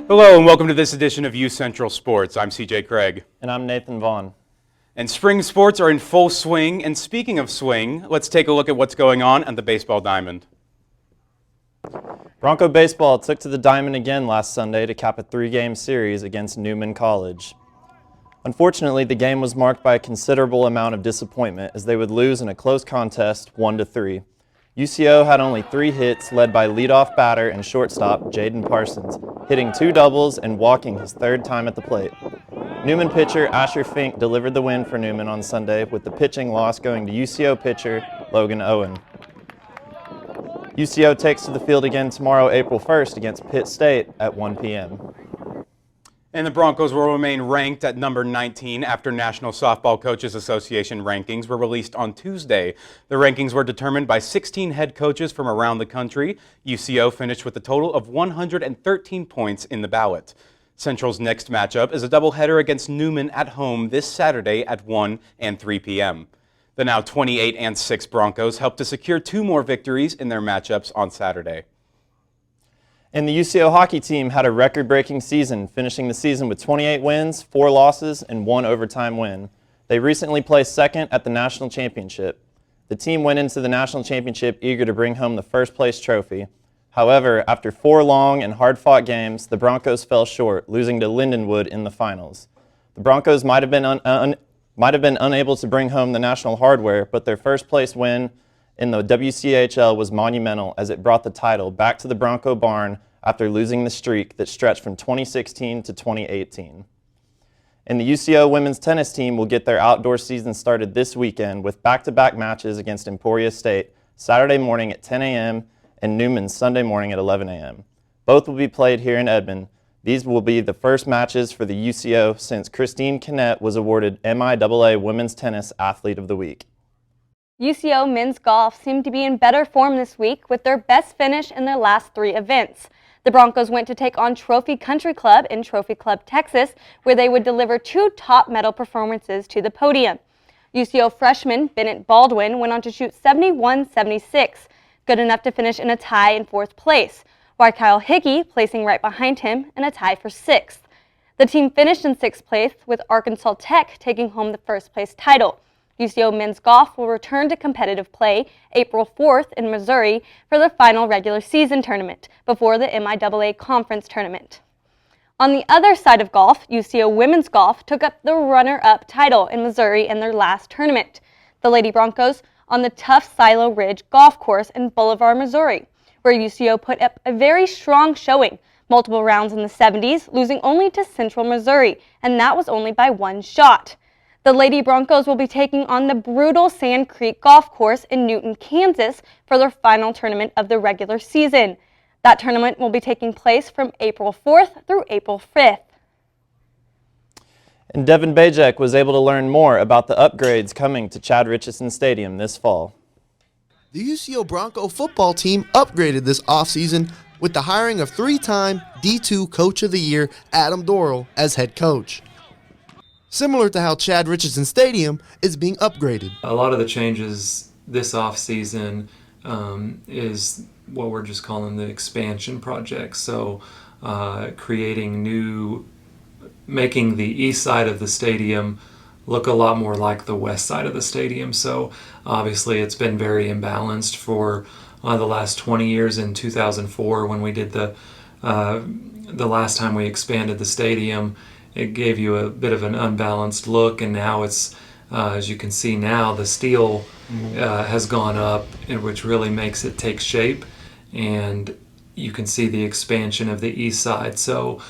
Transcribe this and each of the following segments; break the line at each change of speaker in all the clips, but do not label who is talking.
Hello and welcome to this edition of U Central Sports. I'm CJ Craig.
And I'm Nathan Vaughn.
And spring sports are in full swing. And speaking of swing, let's take a look at what's going on at the baseball diamond.
Bronco baseball took to the diamond again last Sunday to cap a 3-game series against Newman College. Unfortunately, the game was marked by a considerable amount of disappointment as they would lose in a close contest 1-3. UCO had only 3 hits, led by leadoff batter and shortstop Jaden Parsons, hitting 2 doubles and walking his 3rd time at the plate. Newman pitcher Asher Fink delivered the win for Newman on Sunday, with the pitching loss going to UCO pitcher Logan Owen. UCO takes to the field again tomorrow, April 1st, against Pitt State at 1 p.m.
And the Broncos will remain ranked at number 19 after National Softball Coaches Association rankings were released on Tuesday. The rankings were determined by 16 head coaches from around the country. UCO finished with a total of 113 points in the ballot. Central's next matchup is a doubleheader against Newman at home this Saturday at 1 and 3 p.m. The now 28-6 Broncos helped to secure 2 more victories in their matchups on Saturday.
And the UCO hockey team had a record-breaking season, finishing the season with 28 wins, 4 losses, and 1 overtime win. They recently placed second at the national championship. The team went into the national championship eager to bring home the first-place trophy. However, after 4 long and hard-fought games, the Broncos fell short, losing to Lindenwood in the finals. The Broncos might have been unable to bring home the national hardware, but their first-place win in the WCHL was monumental as it brought the title back to the Bronco barn after losing the streak that stretched from 2016 to 2018. And the UCO women's tennis team will get their outdoor season started this weekend with back-to-back matches against Emporia State Saturday morning at 10 a.m. and Newman Sunday morning at 11 a.m. Both will be played here in Edmond. These will be the first matches for the UCO since Christine Kinnett was awarded MIAA Women's Tennis Athlete of the Week.
UCO men's golf seemed to be in better form this week with their best finish in their last 3 events. The Broncos went to take on Trophy Country Club in Trophy Club, Texas, where they would deliver 2 top medal performances to the podium. UCO freshman Bennett Baldwin went on to shoot 71-76, good enough to finish in a tie in 4th place, while Kyle Hickey placing right behind him in a tie for 6th. The team finished in 6th place with Arkansas Tech taking home the 1st place title. UCO men's golf will return to competitive play April 4th in Missouri for the final regular season tournament before the MIAA conference tournament. On the other side of golf, UCO women's golf took up the runner-up title in Missouri in their last tournament. The Lady Broncos on the tough Silo Ridge golf course in Boulevard, Missouri, where UCO put up a very strong showing, multiple rounds in the 70s, losing only to Central Missouri, and that was only by 1 shot. The Lady Broncos will be taking on the brutal Sand Creek Golf Course in Newton, Kansas for their final tournament of the regular season. That tournament will be taking place from April 4th through April 5th.
And Devin Bajek was able to learn more about the upgrades coming to Chad Richardson Stadium this fall.
The UCO Bronco football team upgraded this offseason with the hiring of 3-time D2 Coach of the Year Adam Dorrell as head coach. Similar to how Chad Richardson Stadium is being upgraded.
A lot of the changes this off-season is what we're just calling the expansion project. So making the east side of the stadium look a lot more like the west side of the stadium. So obviously it's been very imbalanced for the last 20 years. In 2004, when we did the last time we expanded the stadium, it gave you a bit of an unbalanced look, and now it's, as you can see now, the steel has gone up, which really makes it take shape, and you can see the expansion of the east side. So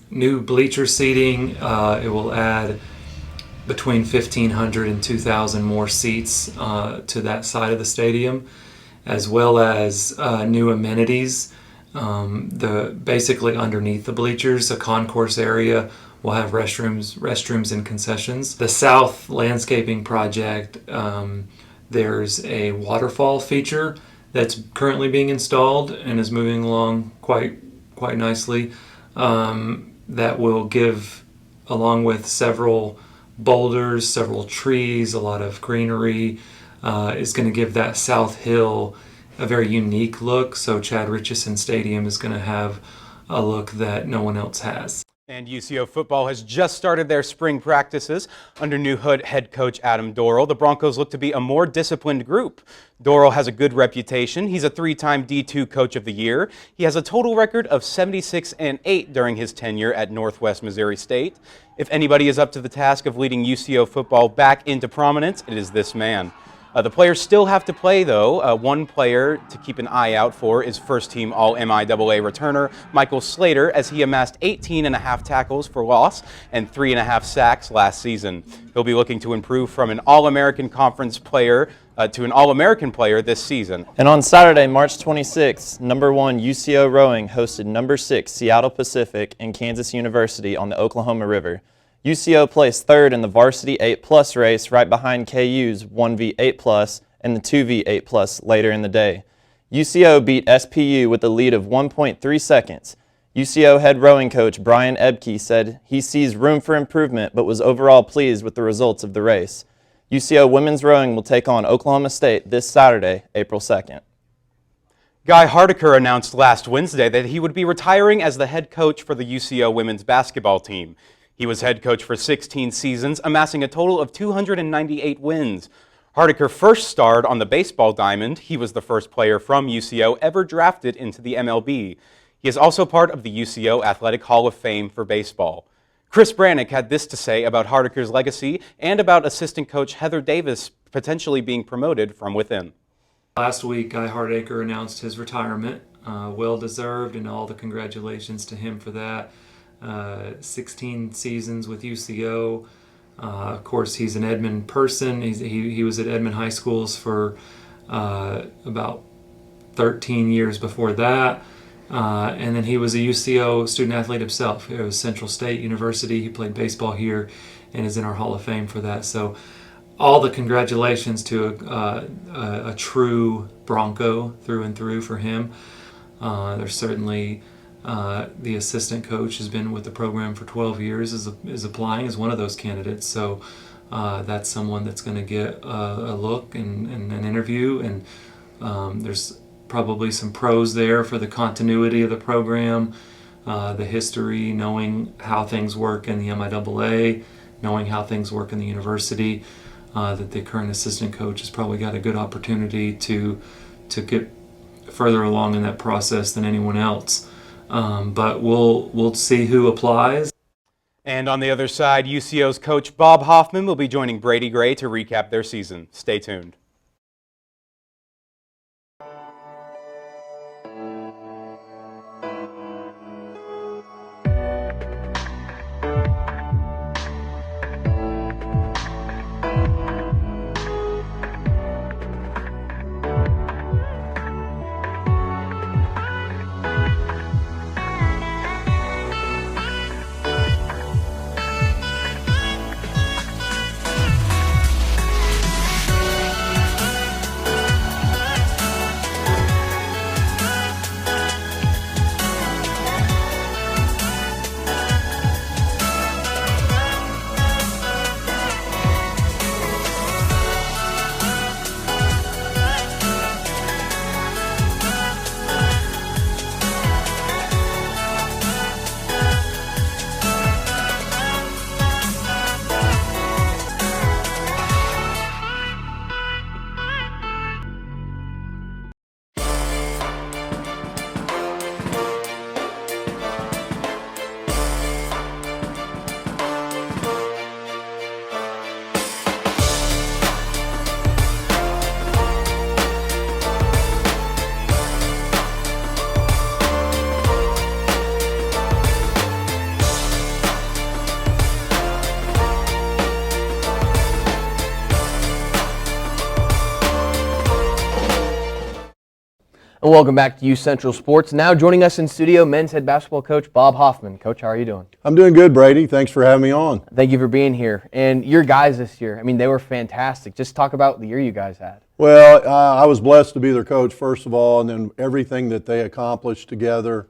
new bleacher seating, it will add between 1,500 and 2,000 more seats to that side of the stadium, as well as new amenities. Basically underneath the bleachers, a concourse area will have restrooms and concessions. The south landscaping project, there's a waterfall feature that's currently being installed and is moving along quite nicely. That will give, along with several boulders, several trees, a lot of greenery, is going to give that south hill a very unique look. So Chad Richardson Stadium is going to have a look that no one else has.
And UCO football has just started their spring practices under new head coach Adam Dorrell. The Broncos look to be a more disciplined group. Dorrell has a good reputation. He's a three-time D2 Coach of the Year. He has a total record of 76-8 during his tenure at Northwest Missouri State. If anybody is up to the task of leading UCO football back into prominence, it is this man. The players still have to play, though. One player to keep an eye out for is first-team All-MIAA returner Michael Slater, as he amassed 18.5 tackles for loss and 3.5 sacks last season. He'll be looking to improve from an All-American Conference player to an All-American player this season.
And on Saturday, March 26th, number 1 UCO Rowing hosted number 6 Seattle Pacific and Kansas University on the Oklahoma River. UCO placed third in the varsity 8+ race, right behind KU's 1v8+ and the 2v8+ later in the day. UCO beat SPU with a lead of 1.3 seconds. UCO head rowing coach Brian Ebke said he sees room for improvement, but was overall pleased with the results of the race. UCO women's rowing will take on Oklahoma State this Saturday, April 2nd.
Guy Hardiker announced last Wednesday that he would be retiring as the head coach for the UCO women's basketball team. He was head coach for 16 seasons, amassing a total of 298 wins. Hardiker first starred on the baseball diamond. He was the first player from UCO ever drafted into the MLB. He is also part of the UCO Athletic Hall of Fame for baseball. Chris Brannick had this to say about Hardiker's legacy and about assistant coach Heather Davis potentially being promoted from within.
Last week, Guy Hardaker announced his retirement. Well-deserved, and all the congratulations to him for that. 16 seasons with UCO. Of course, he's an Edmond person. He was at Edmond High Schools for about 13 years before that. And then he was a UCO student athlete himself. It was Central State University. He played baseball here and is in our Hall of Fame for that. So all the congratulations to a true Bronco through and through for him. There's certainly the assistant coach has been with the program for 12 years, is applying as one of those candidates. So that's someone that's going to get a look and an interview. And there's probably some pros there for the continuity of the program, the history, knowing how things work in the MIAA, knowing how things work in the university. That the current assistant coach has probably got a good opportunity to get further along in that process than anyone else. But we'll see who applies.
And on the other side, UCO's coach Bob Hoffman will be joining Brady Gray to recap their season. Stay tuned.
And welcome back to U Central Sports. Now joining us in studio, men's head basketball coach Bob Hoffman. Coach, how are you doing?
I'm doing good, Brady. Thanks for having me on.
Thank you for being here. And your guys this year, I mean, they were fantastic. Just talk about the year you guys had.
Well, I was blessed to be their coach, first of all, and then everything that they accomplished together.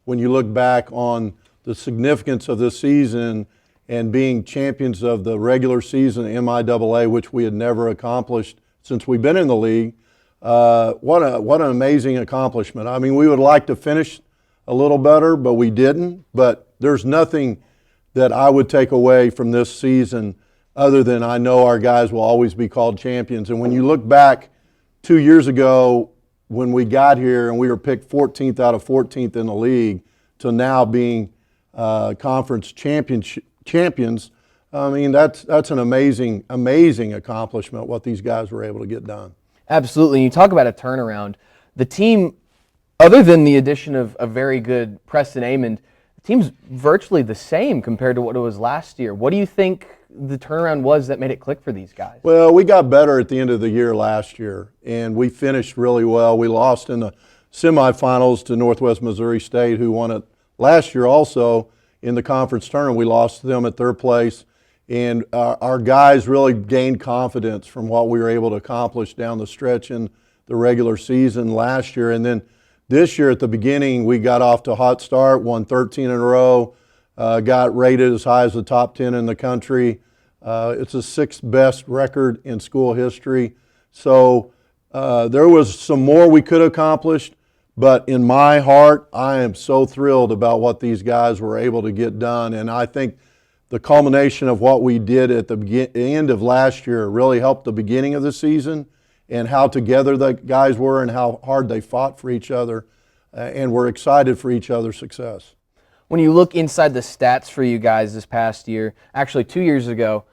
When you look back on the significance of this season and being champions of the regular season MIAA, which we had never accomplished since we've been in the league, what an amazing accomplishment. I mean, we would like to finish a little better, but we didn't. But there's nothing that I would take away from this season other than I know our guys will always be called champions. And when you look back 2 years ago when we got here and we were picked 14th out of 14th in the league to now being conference champions, I mean, that's an amazing accomplishment what these guys were able to get done.
Absolutely. You talk about a turnaround. The team, other than the addition of a very good Preston Amond, the team's virtually the same compared to what it was last year. What do you think the turnaround was that made it click for these guys?
Well, we got better at the end of the year last year, and we finished really well. We lost in the semifinals to Northwest Missouri State, who won it last year also in the conference tournament. We lost to them at their place, and our guys really gained confidence from what we were able to accomplish down the stretch in the regular season last year. And then this year at the beginning, we got off to a hot start, won 13 in a row, got rated as high as the top 10 in the country. It's the sixth best record in school history. So there was some more we could have accomplished, but in my heart, I am so thrilled about what these guys were able to get done. And I think the culmination of what we did at the end of last year really helped the beginning of the season and how together the guys were and how hard they fought for each other, and we're excited for each other's success.
When you look inside the stats for you guys this past year, actually 2 years ago,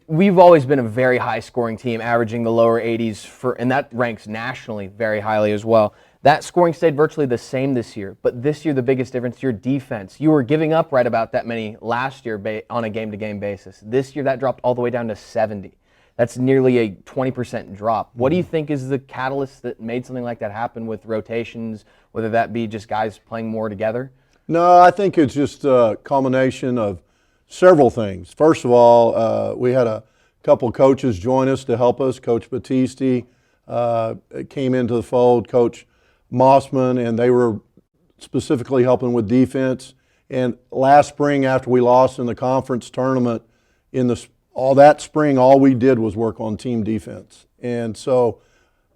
we've always been a very high-scoring team, averaging the lower 80s, and that ranks nationally very highly as well. That scoring stayed virtually the same this year, but this year the biggest difference, your defense. You were giving up right about that many last year on a game-to-game basis. This year that dropped all the way down to 70. That's nearly a 20% drop. What do you think is the catalyst that made something like that happen with rotations, whether that be just guys playing more together?
No, I think it's just a culmination of several things. First of all, we had a couple coaches join us to help us. Coach Battisti came into the fold, Coach Mossman, and they were specifically helping with defense. And last spring, after we lost in the conference tournament, all that spring, all we did was work on team defense. And so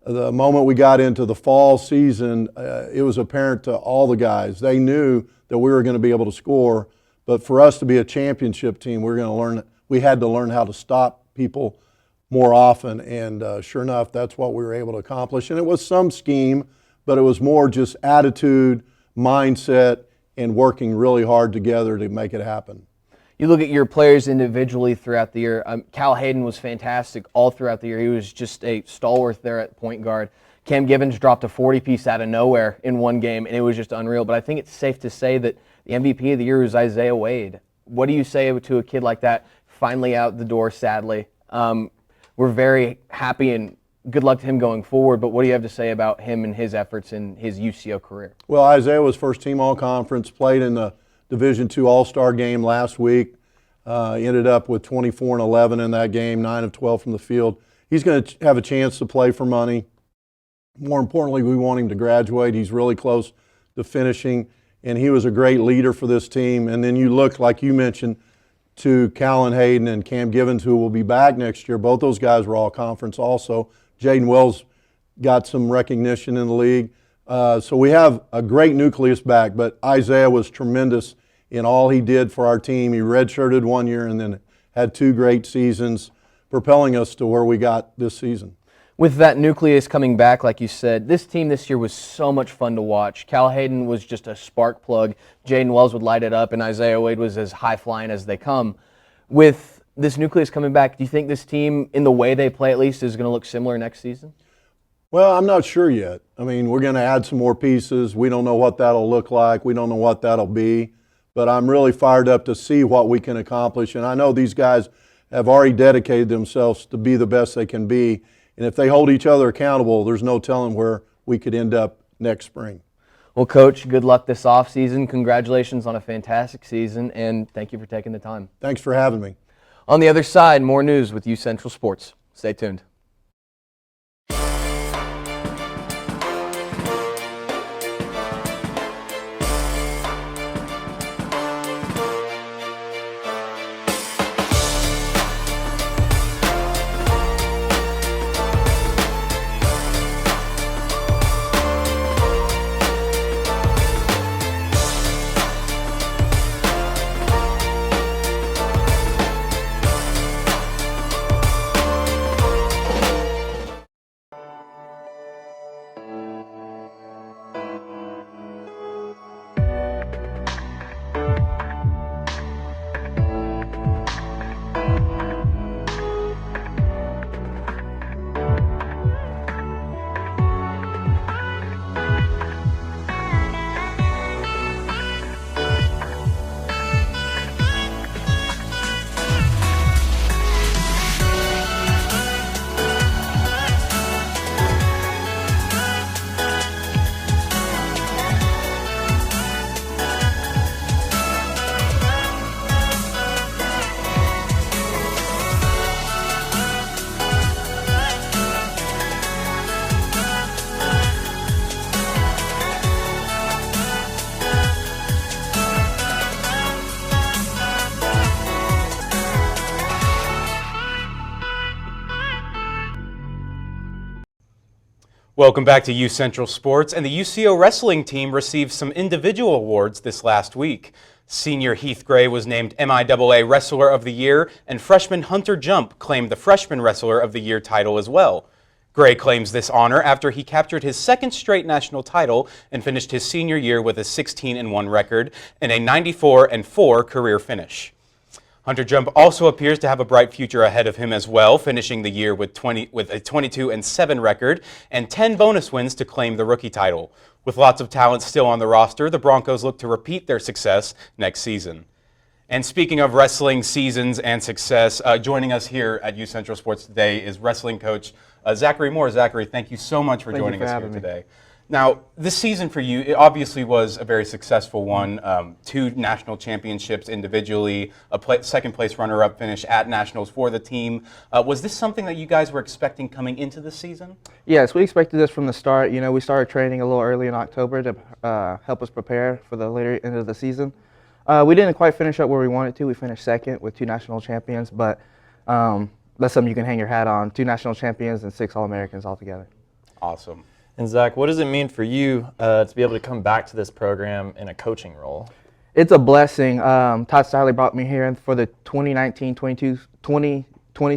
the moment we got into the fall season, it was apparent to all the guys. They knew that we were going to be able to score, but for us to be a championship team, we had to learn how to stop people more often. And sure enough, that's what we were able to accomplish. And it was some scheme, but it was more just attitude, mindset, and working really hard together to make it happen.
You look at your players individually throughout the year. Cal Hayden was fantastic all throughout the year. He was just a stalwart there at point guard. Cam Givens dropped a 40-piece out of nowhere in one game, and it was just unreal. But I think it's safe to say that the MVP of the year was Isaiah Wade. What do you say to a kid like that, finally out the door, sadly? We're very happy, and good luck to him going forward, but what do you have to say about him and his efforts in his UCO career?
Well, Isaiah was first-team all-conference, played in the Division II All-Star game last week, ended up with 24 and 11 in that game, 9 of 12 from the field. He's going to have a chance to play for money. More importantly, we want him to graduate. He's really close to finishing, and he was a great leader for this team. And then you look, like you mentioned, to Callan Hayden and Cam Givens, who will be back next year. Both those guys were all-conference also. Jaden Wells got some recognition in the league. So we have a great nucleus back, but Isaiah was tremendous in all he did for our team. He redshirted 1 year and then had 2 great seasons, propelling us to where we got this season.
With that nucleus coming back, like you said, this team this year was so much fun to watch. Cal Hayden was just a spark plug. Jaden Wells would light it up, and Isaiah Wade was as high-flying as they come. With this nucleus coming back, do you think this team, in the way they play at least, is going to look similar next season?
Well, I'm not sure yet. I mean, we're going to add some more pieces. We don't know what that'll look like. We don't know what that'll be. But I'm really fired up to see what we can accomplish. And I know these guys have already dedicated themselves to be the best they can be. And if they hold each other accountable, there's no telling where we could end up next spring.
Well, Coach, good luck this offseason. Congratulations on a fantastic season, and thank you for taking the time.
Thanks for having me.
On the other side, more news with U Central Sports. Stay tuned.
Welcome back to U Central Sports, and the UCO wrestling team received some individual awards this last week. Senior Heath Gray was named MIAA Wrestler of the Year, and freshman Hunter Jump claimed the Freshman Wrestler of the Year title as well. Gray claims this honor after he captured his second straight national title and finished his senior year with a 16-1 record and a 94-4 career finish. Hunter Jump also appears to have a bright future ahead of him as well, finishing the year with a 22-7 record and 10 bonus wins to claim the rookie title. With lots of talent still on the roster, the Broncos look to repeat their success next season. And speaking of wrestling seasons and success, joining us here at U Central Sports today is wrestling coach Zachary Moore. Zachary, thank you so much for joining us here today. Now, this season for you, it obviously was a very successful one. 2 national championships individually, a second place runner-up finish at nationals for the team. Was this something that you guys were expecting coming into the season?
Yes, we expected this from the start. You know, we started training a little early in October to help us prepare for the later end of the season. We didn't quite finish up where we wanted to. We finished second with 2 national champions, but that's something you can hang your hat on. 2 national champions and 6 All-Americans altogether.
Awesome.
And Zach, what does it mean for you to be able to come back to this program in a coaching role?
It's a blessing. Todd Stiley brought me here for the 2019-2020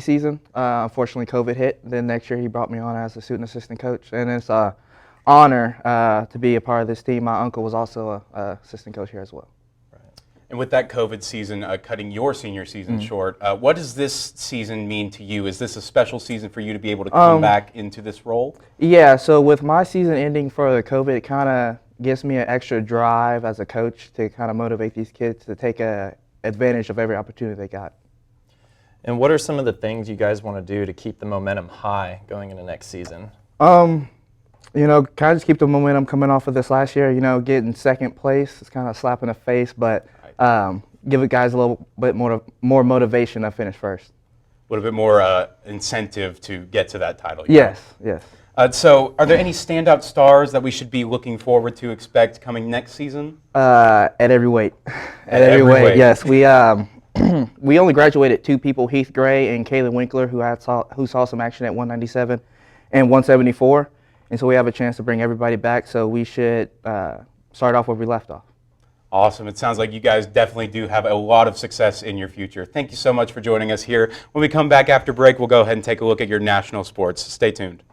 season. Unfortunately, COVID hit. Then next year he brought me on as a student assistant coach. And it's an honor to be a part of this team. My uncle was also an assistant coach here as well.
And with that COVID season cutting your senior season short, what does this season mean to you? Is this a special season for you to be able to come back into this role?
Yeah, so with my season ending for the COVID, it kind of gives me an extra drive as a coach to kind of motivate these kids to take advantage of every opportunity they got.
And what are some of the things you guys want to do to keep the momentum high going into next season?
You know, kind of just keep the momentum coming off of this last year. You know, getting second place, it's kind of a slap in the face, but give the guys a little bit more motivation to finish first.
A little bit more incentive to get to that title.
Yes, yes.
So are there any standout stars that we should be looking forward to expect coming next season?
At every weight. At every weight, yes. We we only graduated 2 people, Heath Gray and Kayla Winkler, who saw some action at 197 and 174. And so we have a chance to bring everybody back, so we should start off where we left off.
Awesome. It sounds like you guys definitely do have a lot of success in your future. Thank you so much for joining us here. When we come back after break, we'll go ahead and take a look at your national sports. Stay tuned.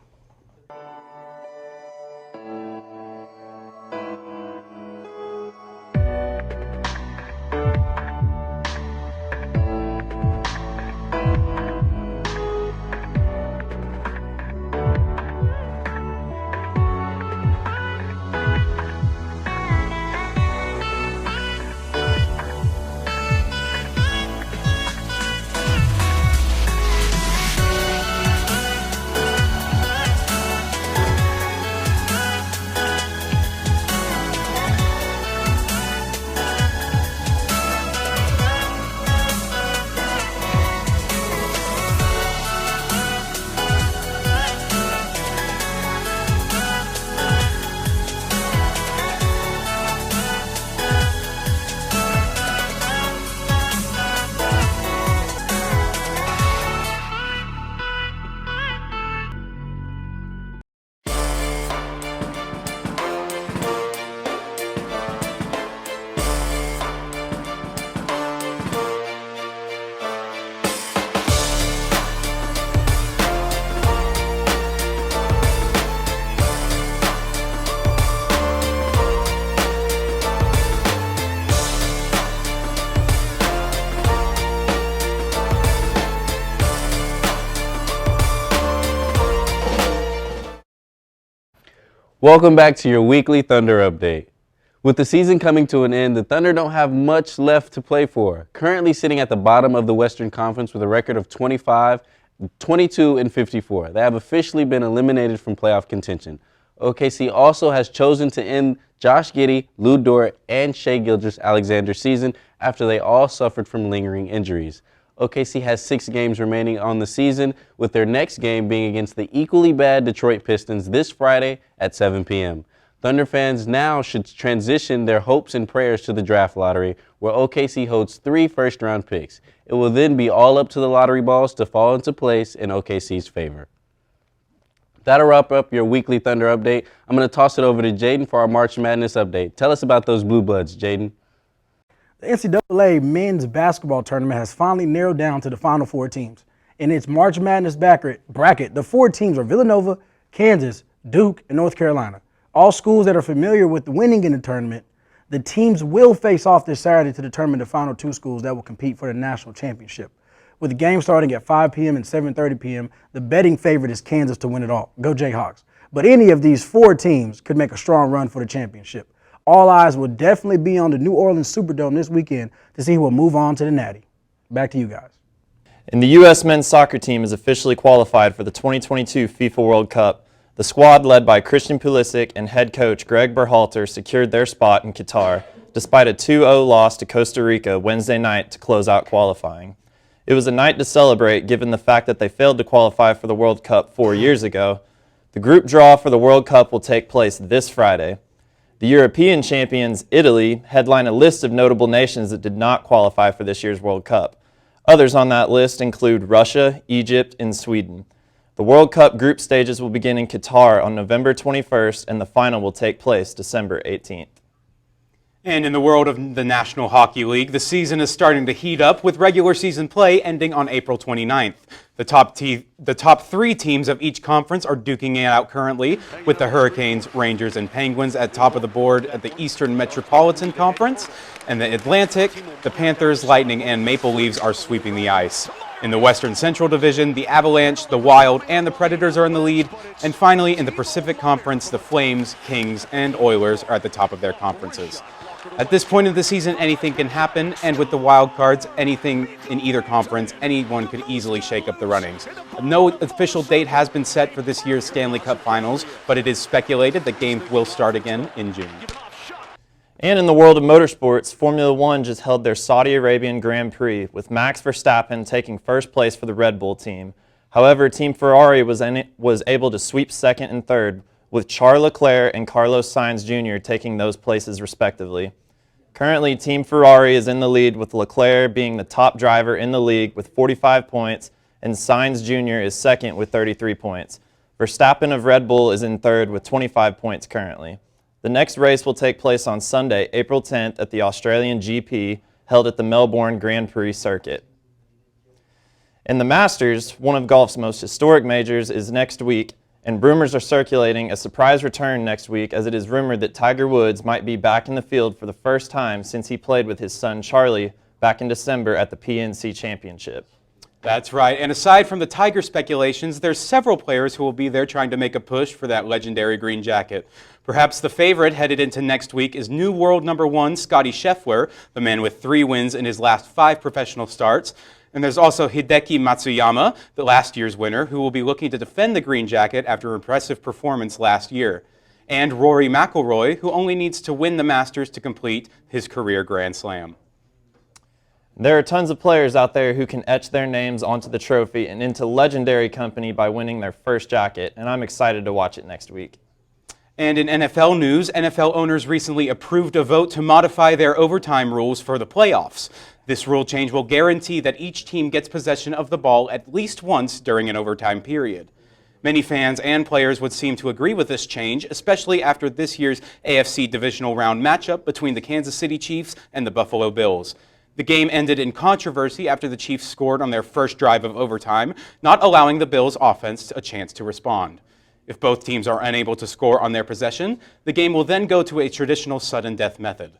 Welcome back to your weekly Thunder update. With the season coming to an end, the Thunder don't have much left to play for. Currently sitting at the bottom of the Western Conference with a record of 22-54. They have officially been eliminated from playoff contention. OKC also has chosen to end Josh Giddey, Lou Dort, and Shai Gilgeous-Alexander's season after they all suffered from lingering injuries. OKC has 6 games remaining on the season, with their next game being against the equally bad Detroit Pistons this Friday at 7 p.m. Thunder fans now should transition their hopes and prayers to the draft lottery, where OKC holds 3 first-round picks. It will then be all up to the lottery balls to fall into place in OKC's favor. That'll wrap up your weekly Thunder update. I'm going to toss it over to Jaden for our March Madness update. Tell us about those Blue Bloods, Jaden.
The NCAA men's basketball tournament has finally narrowed down to the final 4 teams. In its March Madness bracket, the 4 teams are Villanova, Kansas, Duke, and North Carolina. All schools that are familiar with winning in the tournament. The teams will face off this Saturday to determine the final 2 schools that will compete for the national championship. With the game starting at 5 p.m. and 7:30 p.m., the betting favorite is Kansas to win it all. Go Jayhawks. But any of these 4 teams could make a strong run for the championship. All eyes will definitely be on the New Orleans Superdome this weekend to see who will move on to the Natty. Back to you guys.
And the U.S. men's soccer team is officially qualified for the 2022 FIFA World Cup. The squad, led by Christian Pulisic and head coach Greg Berhalter, secured their spot in Qatar, despite a 2-0 loss to Costa Rica Wednesday night to close out qualifying. It was a night to celebrate given the fact that they failed to qualify for the World Cup 4 years ago. The group draw for the World Cup will take place this Friday. The European champions, Italy, headline a list of notable nations that did not qualify for this year's World Cup. Others on that list include Russia, Egypt, and Sweden. The World Cup group stages will begin in Qatar on November 21st, and the final will take place December 18th.
And in the world of the National Hockey League, the season is starting to heat up with regular season play ending on April 29th. The top 3 teams of each conference are duking it out currently, with the Hurricanes, Rangers, and Penguins at top of the board at the Eastern Metropolitan Conference, and the Atlantic, the Panthers, Lightning, and Maple Leafs are sweeping the ice. In the Western Central Division, the Avalanche, the Wild, and the Predators are in the lead. And finally, in the Pacific Conference, the Flames, Kings, and Oilers are at the top of their conferences. At this point of the season, anything can happen, and with the wild cards, anything in either conference, anyone could easily shake up the runnings. No official date has been set for this year's Stanley Cup Finals, but it is speculated that games will start again in June.
And in the world of motorsports, Formula One just held their Saudi Arabian Grand Prix, with Max Verstappen taking first place for the Red Bull team. However, Team Ferrari was able to sweep second and third, with Charles Leclerc and Carlos Sainz Jr. taking those places respectively. Currently, Team Ferrari is in the lead, with Leclerc being the top driver in the league with 45 points, and Sainz Jr. is second with 33 points. Verstappen of Red Bull is in third with 25 points currently. The next race will take place on Sunday, April 10th at the Australian GP, held at the Melbourne Grand Prix circuit. In the Masters, one of golf's most historic majors, is next week, and rumors are circulating a surprise return next week, as it is rumored that Tiger Woods might be back in the field for the first time since he played with his son Charlie back in December at the PNC Championship.
That's right, and aside from the Tiger speculations, there's several players who will be there trying to make a push for that legendary green jacket. Perhaps the favorite headed into next week is new world number 1 Scottie Scheffler, the man with 3 wins in his last 5 professional starts. And there's also Hideki Matsuyama, the last year's winner, who will be looking to defend the green jacket after an impressive performance last year. And Rory McIlroy, who only needs to win the Masters to complete his career Grand Slam.
There are tons of players out there who can etch their names onto the trophy and into legendary company by winning their first jacket, and I'm excited to watch it next week.
And in NFL news, NFL owners recently approved a vote to modify their overtime rules for the playoffs. This rule change will guarantee that each team gets possession of the ball at least once during an overtime period. Many fans and players would seem to agree with this change, especially after this year's AFC divisional round matchup between the Kansas City Chiefs and the Buffalo Bills. The game ended in controversy after the Chiefs scored on their first drive of overtime, not allowing the Bills' offense a chance to respond. If both teams are unable to score on their possession, the game will then go to a traditional sudden death method.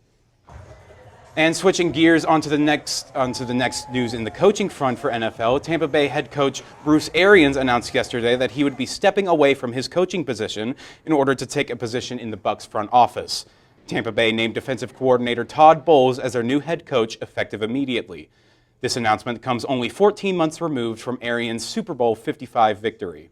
And switching gears onto the next news in the coaching front for NFL, Tampa Bay head coach Bruce Arians announced yesterday that he would be stepping away from his coaching position in order to take a position in the Bucs front office. Tampa Bay named defensive coordinator Todd Bowles as their new head coach effective immediately. This announcement comes only 14 months removed from Arians' Super Bowl 55 victory.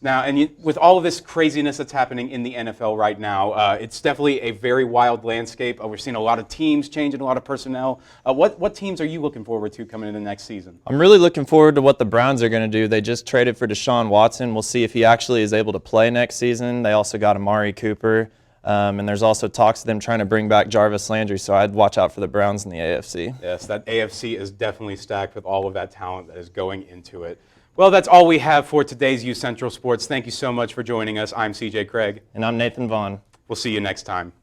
Now, with all of this craziness that's happening in the NFL right now, it's definitely a very wild landscape. We're seeing a lot of teams changing, a lot of personnel. What teams are you looking forward to coming into next season?
I'm really looking forward to what the Browns are going to do. They just traded for Deshaun Watson. We'll see if he actually is able to play next season. They also got Amari Cooper. And there's also talks of them trying to bring back Jarvis Landry, so I'd watch out for the Browns in the AFC.
Yes, that AFC is definitely stacked with all of that talent that is going into it. Well, that's all we have for today's Youth Central Sports. Thank you so much for joining us. I'm CJ Craig.
And I'm Nathan Vaughn.
We'll see you next time.